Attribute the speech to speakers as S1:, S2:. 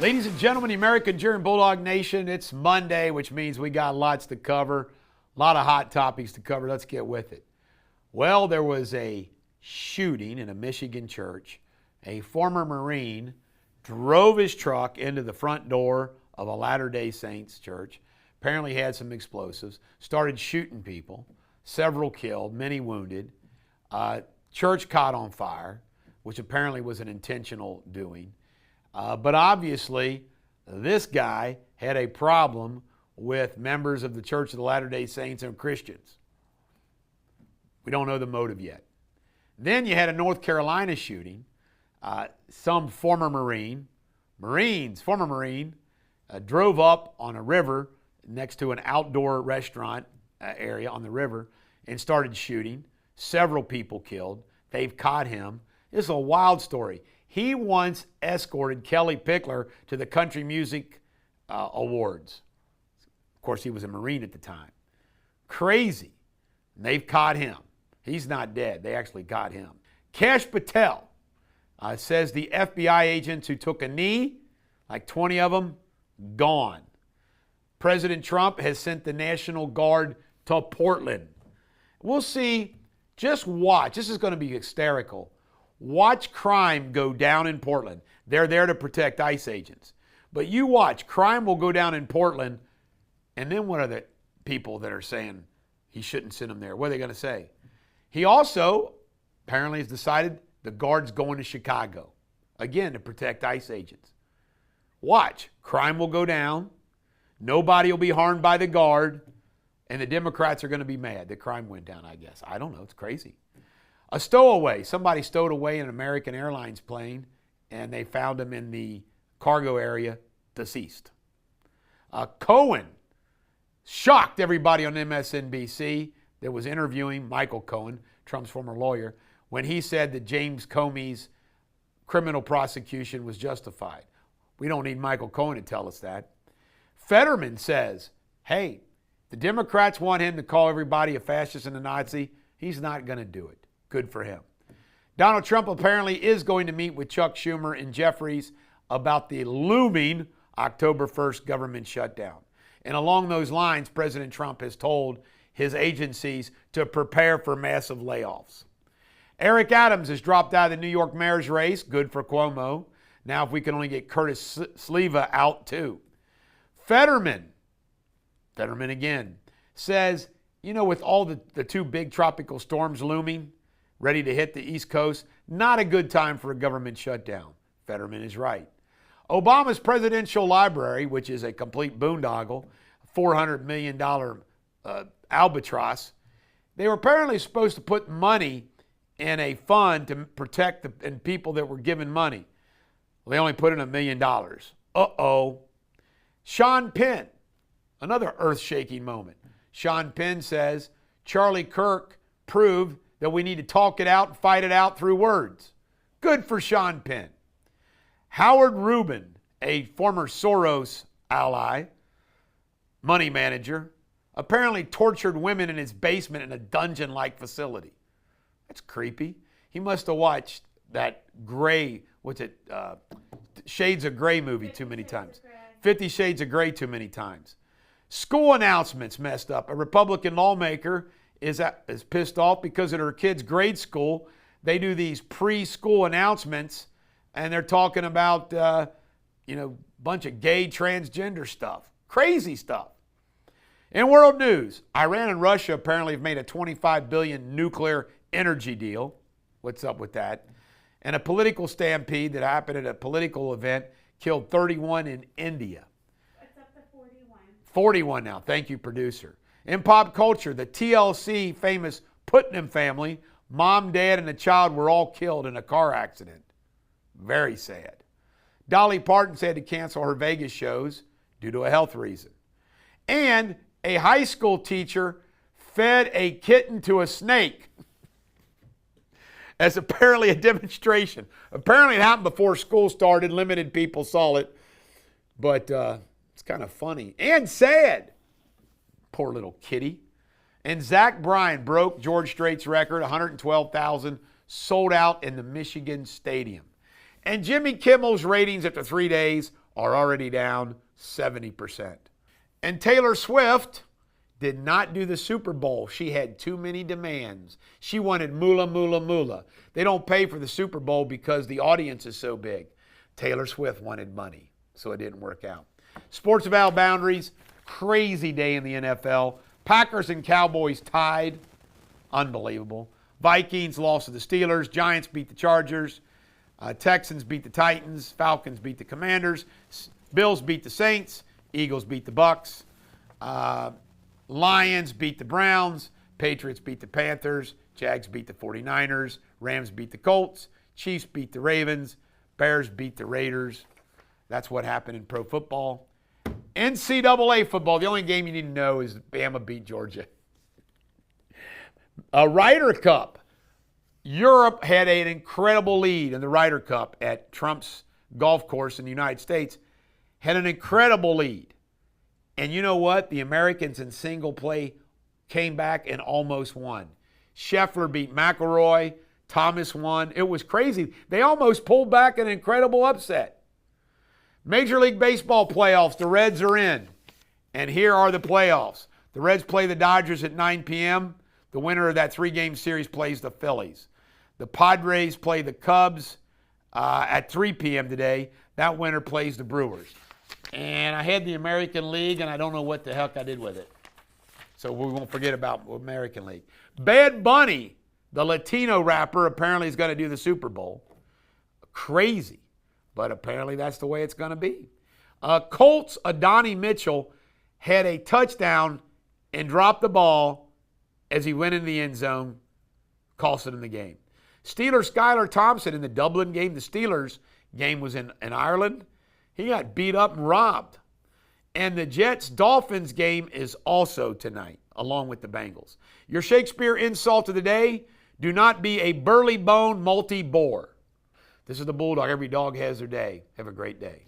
S1: Ladies and gentlemen, the American German Bulldog Nation, it's Monday, which means we got lots to cover, a lot of hot topics to cover. Let's get with it. Well, there was a shooting in a Michigan church. A former Marine drove his truck into the front door of a Latter-day Saints church, apparently had some explosives, started shooting people, several killed, many wounded. Church caught on fire, which apparently was an intentional doing. But obviously, this guy had a problem with members of the Church of the Latter-day Saints and Christians. We don't know the motive yet. Then you had a North Carolina shooting. Some former Marine, drove up on a river next to an outdoor restaurant area on the river and started shooting. Several people killed. They've caught him. This is a wild story. He once escorted Kelly Pickler to the Country Music Awards. Of course, he was a Marine at the time. Crazy. And they've caught him. He's not dead. They actually got him. Kash Patel says the FBI agents who took a knee, like 20 of them, gone. President Trump has sent the National Guard to Portland. We'll see. Just watch. This is going to be hysterical. Watch crime go down in Portland. They're there to protect ICE agents. But you watch, crime will go down in Portland, and then what are the people that are saying he shouldn't send them there? What are they going to say? He also apparently has decided the Guard's going to Chicago, again, to protect ICE agents. Watch, crime will go down, nobody will be harmed by the Guard, and the Democrats are going to be mad that crime went down, I guess. I don't know, it's crazy. A stowaway. Somebody stowed away an American Airlines plane, and they found him in the cargo area, deceased. Cohen shocked everybody on MSNBC that was interviewing Michael Cohen, Trump's former lawyer, when he said that James Comey's criminal prosecution was justified. We don't need Michael Cohen to tell us that. Fetterman says, hey, the Democrats want him to call everybody a fascist and a Nazi. He's not going to do it. Good for him. Donald Trump apparently is going to meet with Chuck Schumer and Jeffries about the looming October 1st government shutdown. And along those lines, President Trump has told his agencies to prepare for massive layoffs. Eric Adams has dropped out of the New York mayor's race. Good for Cuomo. Now if we can only get Curtis Sleva out too. Fetterman again, says, you know, with all the two big tropical storms looming, ready to hit the East Coast, not a good time for a government shutdown. Fetterman is right. Obama's presidential library, which is a complete boondoggle, $400 million albatross, they were apparently supposed to put money in a fund to protect the people that were given money. Well, they only put in $1 million. Uh-oh. Sean Penn, another earth-shaking moment. Sean Penn says Charlie Kirk proved that we need to talk it out and fight it out through words. Good for Sean Penn. Howard Rubin, a former Soros ally, money manager, apparently tortured women in his basement in a dungeon-like facility. That's creepy. He must have watched that Shades of Grey movie too many times. 50 Shades of Grey too many times. School announcements messed up. A Republican lawmaker is pissed off because at her kid's grade school, they do these preschool announcements, and they're talking about, bunch of gay transgender stuff. Crazy stuff. In world news, Iran and Russia apparently have made a $25 billion nuclear energy deal. What's up with that? And a political stampede that happened at a political event killed 31 in India.
S2: It's up to 41.
S1: 41 now. Thank you, producer. In pop culture, the TLC famous Putnam family, mom, dad, and a child were all killed in a car accident. Very sad. Dolly Parton had to cancel her Vegas shows due to a health reason. And a high school teacher fed a kitten to a snake as apparently a demonstration. Apparently it happened before school started. Limited people saw it. But it's kind of funny and sad. Poor little kitty. And Zach Bryan broke George Strait's record, 112,000, sold out in the Michigan Stadium. And Jimmy Kimmel's ratings after 3 days are already down 70%. And Taylor Swift did not do the Super Bowl. She had too many demands. She wanted moolah, moolah, moolah. They don't pay for the Super Bowl because the audience is so big. Taylor Swift wanted money, so it didn't work out. Sports Without Boundaries, crazy day in the NFL. Packers and Cowboys tied. Unbelievable. Vikings lost to the Steelers. Giants beat the Chargers. Texans beat the Titans. Falcons beat the Commanders. Bills beat the Saints. Eagles beat the Bucks. Lions beat the Browns. Patriots beat the Panthers. Jags beat the 49ers. Rams beat the Colts. Chiefs beat the Ravens. Bears beat the Raiders. That's what happened in pro football. NCAA football, the only game you need to know is Bama beat Georgia. A Ryder Cup. Europe had an incredible lead in the Ryder Cup at Trump's golf course in the United States. Had an incredible lead. And you know what? The Americans in single play came back and almost won. Scheffler beat McIlroy. Thomas won. It was crazy. They almost pulled back an incredible upset. Major League Baseball playoffs. The Reds are in. And here are the playoffs. The Reds play the Dodgers at 9 p.m. The winner of that three-game series plays the Phillies. The Padres play the Cubs at 3 p.m. today. That winner plays the Brewers. And I had the American League, and I don't know what the heck I did with it. So we won't forget about American League. Bad Bunny, the Latino rapper, apparently is going to do the Super Bowl. Crazy. But apparently that's the way it's going to be. Colts, Adonai Mitchell had a touchdown and dropped the ball as he went in the end zone, costing him the game. Steelers, Skylar Thompson in the Dublin game. The Steelers game was in Ireland. He got beat up and robbed. And the Jets-Dolphins game is also tonight, along with the Bengals. Your Shakespeare insult of the day, do not be a burly-boned multi-bore. This is the Bulldog. Every dog has their day. Have a great day.